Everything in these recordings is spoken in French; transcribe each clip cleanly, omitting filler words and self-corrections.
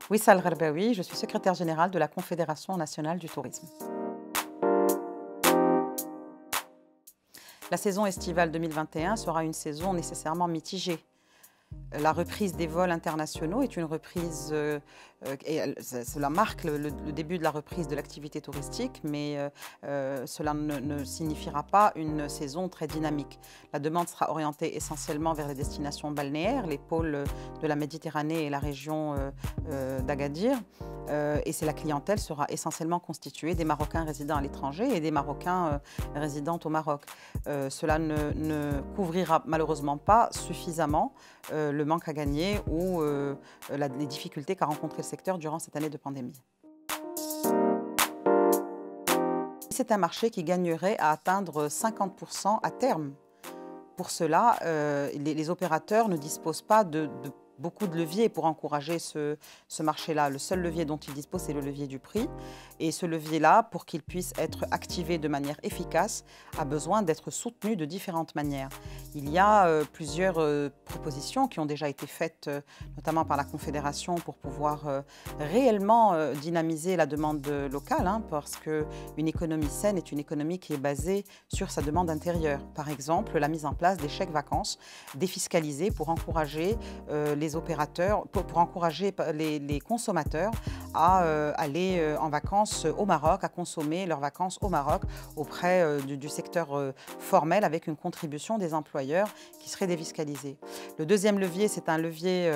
Wissa El-Gherbaoui, je suis secrétaire générale de la Confédération nationale du tourisme. La saison estivale 2021 sera une saison nécessairement mitigée. La reprise des vols internationaux est une reprise, cela marque le début de la reprise de l'activité touristique, mais cela ne signifiera pas une saison très dynamique. La demande sera orientée essentiellement vers les destinations balnéaires, les pôles de la Méditerranée et la région d'Agadir. Et la clientèle sera essentiellement constituée des Marocains résidant à l'étranger et des Marocains résidant au Maroc. Cela ne couvrira malheureusement pas suffisamment le manque à gagner ou les difficultés qu'a rencontré le secteur durant cette année de pandémie. C'est un marché qui gagnerait à atteindre 50% à terme. Pour cela, les opérateurs ne disposent pas de beaucoup de leviers pour encourager ce marché-là. Le seul levier dont ils disposent, c'est le levier du prix. Et ce levier-là, pour qu'il puisse être activé de manière efficace, a besoin d'être soutenu de différentes manières. Il y a plusieurs propositions qui ont déjà été faites, notamment par la Confédération, pour pouvoir réellement dynamiser la demande locale, parce qu'une économie saine est une économie qui est basée sur sa demande intérieure. Par exemple, la mise en place des chèques vacances défiscalisés pour encourager les opérateurs, pour encourager les consommateurs à aller en vacances au Maroc, à consommer leurs vacances au Maroc auprès du secteur formel avec une contribution des employeurs qui serait défiscalisée. Le deuxième levier, c'est un levier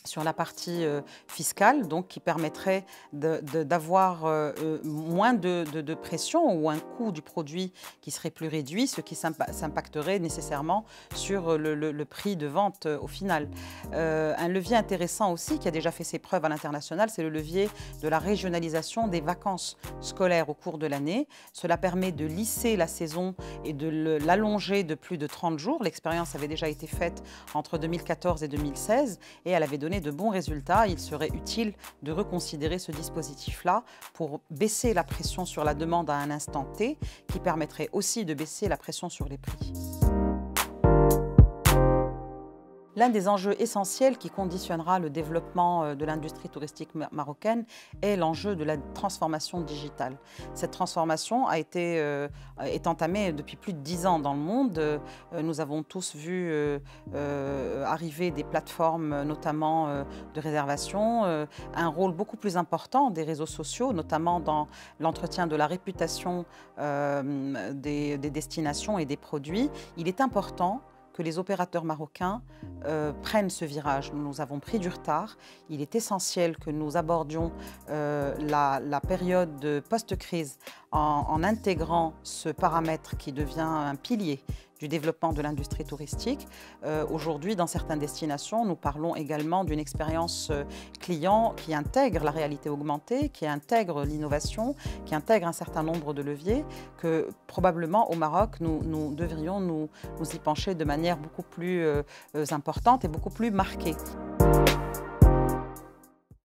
sur la partie fiscale, donc qui permettrait d'avoir moins de pression ou un coût du produit qui serait plus réduit, ce qui s'impacterait nécessairement sur le prix de vente au final. Un levier intéressant aussi, qui a déjà fait ses preuves à l'international, c'est le levier de la régionalisation des vacances scolaires au cours de l'année. Cela permet de lisser la saison et de l'allonger de plus de 30 jours. L'expérience avait déjà été faite entre 2014 et 2016 et elle avait donné de bons résultats. Il serait utile de reconsidérer ce dispositif-là pour baisser la pression sur la demande à un instant T, qui permettrait aussi de baisser la pression sur les prix. L'un des enjeux essentiels qui conditionnera le développement de l'industrie touristique marocaine est l'enjeu de la transformation digitale. Cette transformation est entamée depuis plus de 10 ans dans le monde. Nous avons tous vu arriver des plateformes, notamment de réservation, un rôle beaucoup plus important des réseaux sociaux, notamment dans l'entretien de la réputation des destinations et des produits. Il est important que les opérateurs marocains prennent ce virage. Nous avons pris du retard. Il est essentiel que nous abordions la période post-crise en intégrant ce paramètre qui devient un pilier du développement de l'industrie touristique. Aujourd'hui, dans certaines destinations, nous parlons également d'une expérience client qui intègre la réalité augmentée, qui intègre l'innovation, qui intègre un certain nombre de leviers que probablement au Maroc, nous devrions nous y pencher de manière beaucoup plus importante et beaucoup plus marquée.